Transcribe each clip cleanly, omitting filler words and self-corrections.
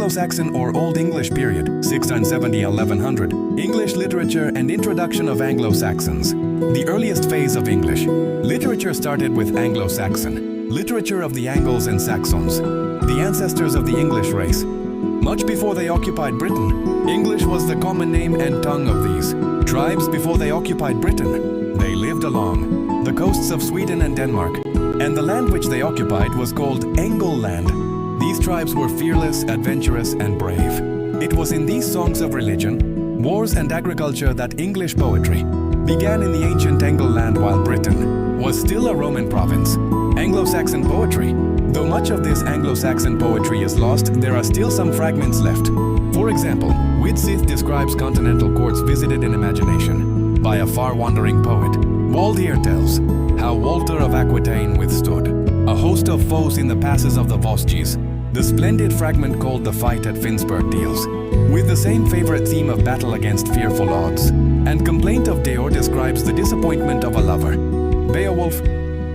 Anglo-Saxon or Old English period, 1670–1100, English literature and introduction of Anglo-Saxons. The earliest phase of English. Literature started with Anglo-Saxon, literature of the Angles and Saxons, the ancestors of the English race. Much before they occupied Britain, English was the common name and tongue of these tribes. Before they occupied Britain, they lived along the coasts of Sweden and Denmark, and the land which they occupied was called Anglo-land. These tribes were fearless, adventurous, and brave. It was in these songs of religion, wars, and agriculture that English poetry began in the ancient Anglo-land while Britain was still a Roman province. Anglo-Saxon poetry. Though much of this Anglo-Saxon poetry is lost, there are still some fragments left. For example, Widsith describes continental courts visited in imagination by a far-wandering poet. Waldeer tells how Walter of Aquitaine withstood a host of foes in the passes of the Vosges. The splendid fragment called The Fight at Finnsburg deals with the same favorite theme of battle against fearful odds, and Complaint of Deor describes the disappointment of a lover. Beowulf.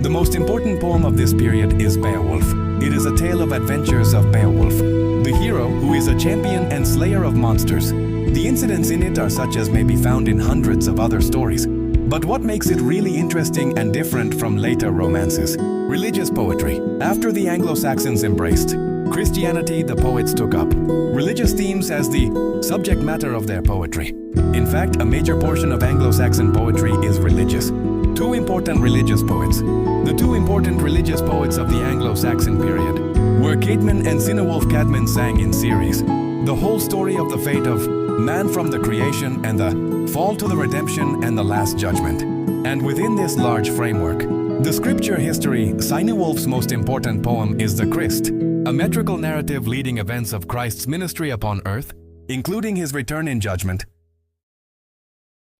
The most important poem of this period is Beowulf. It is a tale of adventures of Beowulf, the hero who is a champion and slayer of monsters. The incidents in it are such as may be found in hundreds of other stories. But what makes it really interesting and different from later romances? Religious poetry. After the Anglo-Saxons embraced Christianity, the poets took up religious themes as the subject matter of their poetry. In fact, a major portion of Anglo-Saxon poetry is religious. Two important religious poets. The two important religious poets of the Anglo-Saxon period were Caedmon and Cynewulf. Caedmon sang in series the whole story of the fate of man from the creation and the fall to the redemption and the last judgment. And within this large framework, the scripture history, Cynewulf's most important poem is the Christ, a metrical narrative leading events of Christ's ministry upon earth, including his return in judgment.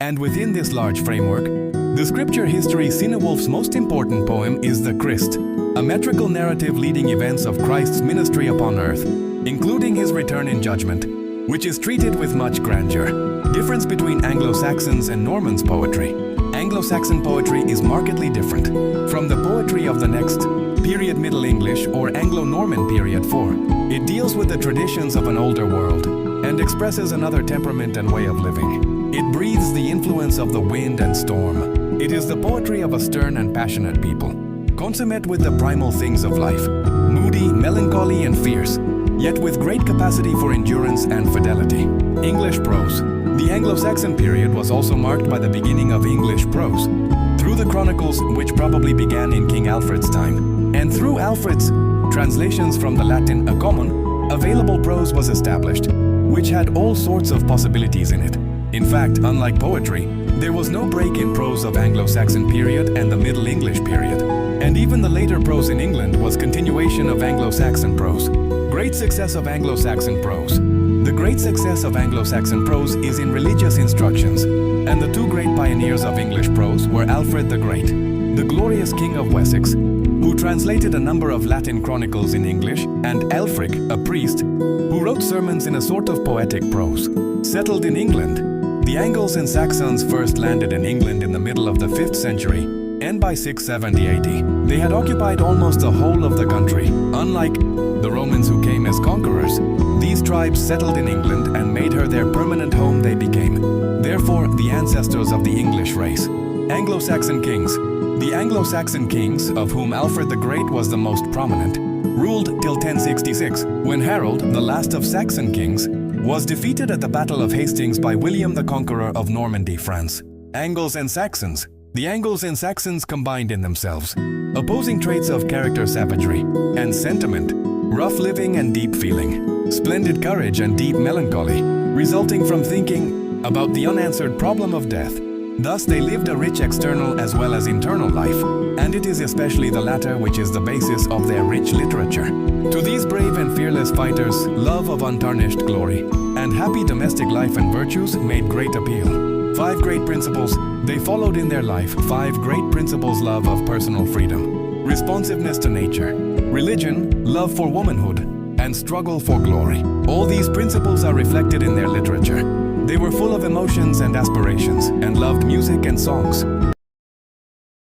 And within this large framework, the scripture history, Cynewulf's most important poem is the Christ, a metrical narrative leading events of Christ's ministry upon earth, including his return in judgment, which is treated with much grandeur. Difference between Anglo-Saxons and Normans poetry. Anglo-Saxon poetry is markedly different from the poetry of the next period, Middle English or Anglo-Norman period 4. It deals with the traditions of an older world and expresses another temperament and way of living. It breathes the influence of the wind and storm. It is the poetry of a stern and passionate people, consummate with the primal things of life, moody, melancholy, and fierce, yet with great capacity for endurance and fidelity. English prose. The Anglo-Saxon period was also marked by the beginning of English prose, through the chronicles which probably began in King Alfred's time, and through Alfred's translations from the Latin, a common, available prose was established, which had all sorts of possibilities in it. In fact, unlike poetry, there was no break in prose of Anglo-Saxon period and the Middle English period, and even the later prose in England was continuation of Anglo-Saxon prose. Great success of Anglo-Saxon prose. The great success of Anglo-Saxon prose is in religious instructions, and the two great pioneers of English prose were Alfred the Great, the glorious King of Wessex, who translated a number of Latin chronicles in English, and Ælfric, a priest, who wrote sermons in a sort of poetic prose. Settled in England. The Angles and Saxons first landed in England in the middle of the 5th century, and by 670 AD, they had occupied almost the whole of the country. Unlike the Romans who came as conquerors, these tribes settled in England and made her their permanent home. They became, therefore, the ancestors of the English race. Anglo-Saxon kings. The Anglo-Saxon kings, of whom Alfred the Great was the most prominent, ruled till 1066, when Harold, the last of Saxon kings, was defeated at the Battle of Hastings by William the Conqueror of Normandy, France. Angles and Saxons. The Angles and Saxons combined in themselves opposing traits of character, savagery and sentiment, rough living and deep feeling, splendid courage and deep melancholy, resulting from thinking about the unanswered problem of death. Thus they lived a rich external as well as internal life, and it is especially the latter which is the basis of their rich literature. To these brave and fearless fighters, love of untarnished glory and happy domestic life and virtues made great appeal. 5 great principles they followed in their life. 5 great principles: love of personal freedom, responsiveness to nature, religion, love for womanhood, and struggle for glory. All these principles are reflected in their literature. They were full of emotions and aspirations, and loved music and songs.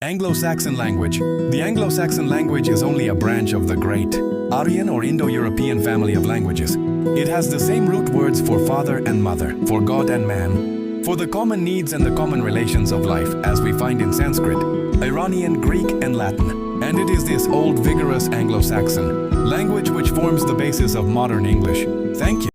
Anglo-Saxon language. The Anglo-Saxon language is only a branch of the great Aryan or Indo-European family of languages. It has the same root words for father and mother, for God and man, for the common needs and the common relations of life as we find in Sanskrit, Iranian, Greek, and Latin. And it is this old, vigorous Anglo-Saxon language which forms the basis of modern English. Thank you.